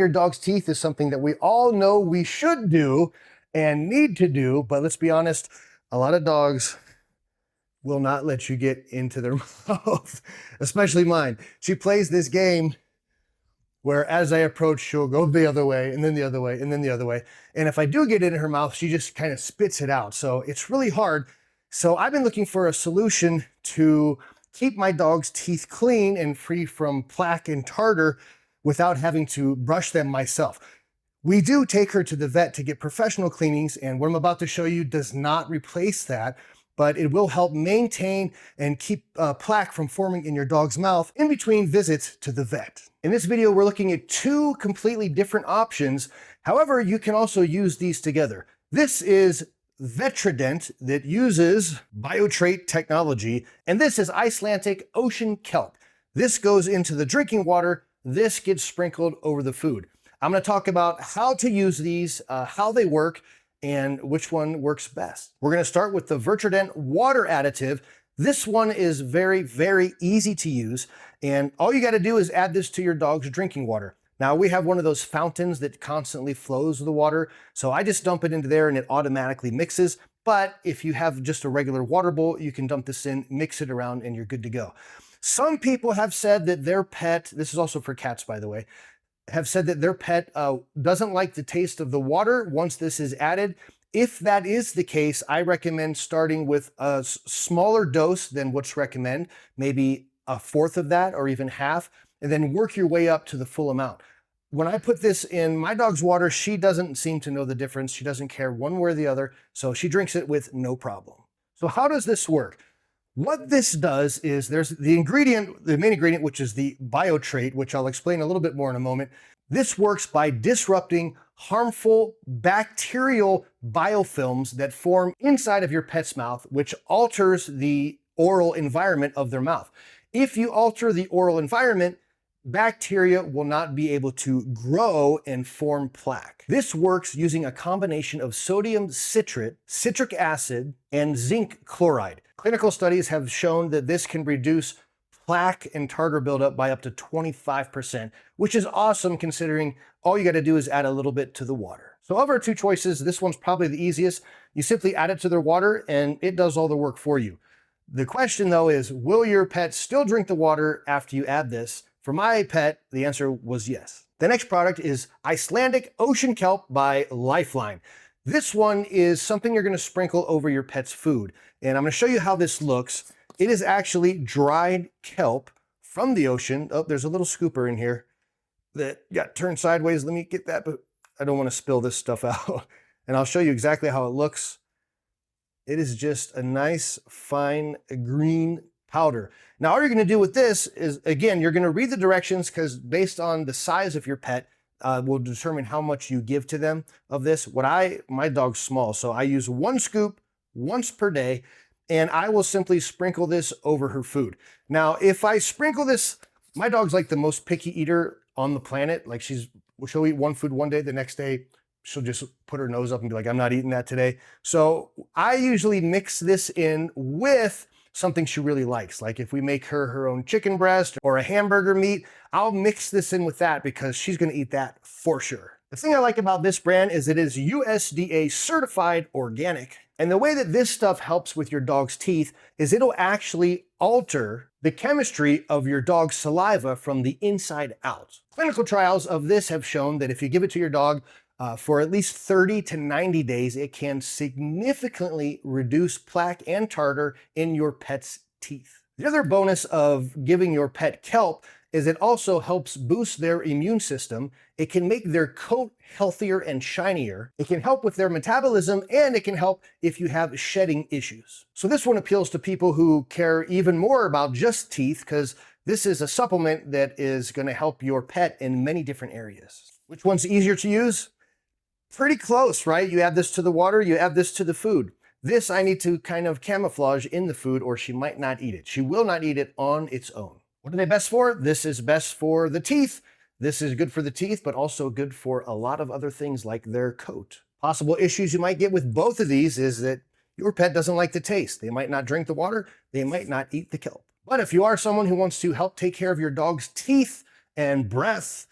your dog's teeth is something that we all know we should do and need to do, but let's be honest, a lot of dogs will not let you get into their mouth, especially mine. She plays this game where as I approach, she'll go the other way and then the other way and then the other way. And if I do get it in her mouth, she just kind of spits it out. So it's really hard. So I've been looking for a solution to keep my dog's teeth clean and free from plaque and tartar without having to brush them myself. We do take her to the vet to get professional cleanings, and what I'm about to show you does not replace that, but it will help maintain and keep plaque from forming in your dog's mouth in between visits to the vet. In this video, we're looking at two completely different options. However, you can also use these together. This is Vetradent that uses biotrait technology, and this is Icelandic ocean kelp. This goes into the drinking water. This gets sprinkled over the food. I'm going to talk about how to use these, how they work, and which one works best. We're going to start with the Vetradent Water Additive. This one is very, very easy to use, and all you got to do is add this to your dog's drinking water. Now, we have one of those fountains that constantly flows the water, so I just dump it into there and it automatically mixes. But if you have just a regular water bowl, you can dump this in, mix it around, and you're good to go. Some people have said that their pet, this is also for cats, by the way, have said that their pet doesn't like the taste of the water once this is added. If that is the case, I recommend starting with a smaller dose than what's recommended, maybe a fourth of that or even half, and then work your way up to the full amount. When I put this in my dog's water, she doesn't seem to know the difference. She doesn't care one way or the other, so she drinks it with no problem. So how does this work? What this does is there's the ingredient, the main ingredient, which is the biotrait, which I'll explain a little bit more in a moment. This works by disrupting harmful bacterial biofilms that form inside of your pet's mouth, which alters the oral environment of their mouth. If you alter the oral environment, bacteria will not be able to grow and form plaque. This works using a combination of sodium citrate, citric acid, and zinc chloride. Clinical studies have shown that this can reduce plaque and tartar buildup by up to 25%, which is awesome considering all you got to do is add a little bit to the water. So of our two choices, this one's probably the easiest. You simply add it to their water and it does all the work for you. The question though is, will your pet still drink the water after you add this? For my pet, the answer was yes. The next product is Icelandic Ocean Kelp by Lifeline. This one is something you're going to sprinkle over your pet's food. And I'm going to show you how this looks. It is actually dried kelp from the ocean. Oh, there's a little scooper in here that got turned sideways. Let me get that, but I don't want to spill this stuff out. And I'll show you exactly how it looks. It is just a nice, fine green powder. Now, all you're going to do with this is, again, you're going to read the directions because based on the size of your pet, will determine how much you give to them of this. My dog's small, so I use 1 scoop once per day, and I will simply sprinkle this over her food. Now, if I sprinkle this, my dog's like the most picky eater on the planet. Like she'll eat one food one day, the next day she'll just put her nose up and be like, I'm not eating that today. So I usually mix this in with something she really likes. Like if we make her own chicken breast or a hamburger meat, I'll mix this in with that because she's gonna eat that for sure. The thing I like about this brand is it is USDA certified organic. And the way that this stuff helps with your dog's teeth is it'll actually alter the chemistry of your dog's saliva from the inside out. Clinical trials of this have shown that if you give it to your dog for at least 30 to 90 days, it can significantly reduce plaque and tartar in your pet's teeth. The other bonus of giving your pet kelp is it also helps boost their immune system. It can make their coat healthier and shinier. It can help with their metabolism, and it can help if you have shedding issues. So this one appeals to people who care even more about just teeth because this is a supplement that is going to help your pet in many different areas. Which one's easier to use? Pretty close, right? You add this to the water, you add this to the food. This I need to kind of camouflage in the food or she might not eat it. She will not eat it on its own. What are they best for? This is best for the teeth. This is good for the teeth, but also good for a lot of other things like their coat. Possible issues you might get with both of these is that your pet doesn't like the taste. They might not drink the water. They might not eat the kelp. But if you are someone who wants to help take care of your dog's teeth and breath,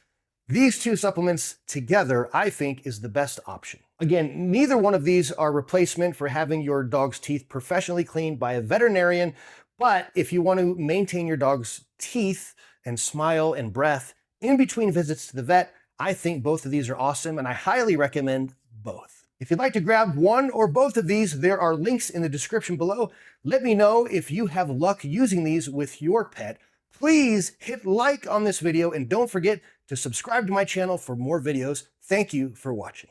These two supplements together, I think, is the best option. Again, neither one of these are replacement for having your dog's teeth professionally cleaned by a veterinarian, but if you want to maintain your dog's teeth and smile and breath in between visits to the vet, I think both of these are awesome, and I highly recommend both. If you'd like to grab one or both of these, there are links in the description below. Let me know if you have luck using these with your pet. Please hit like on this video and don't forget to subscribe to my channel for more videos. Thank you for watching.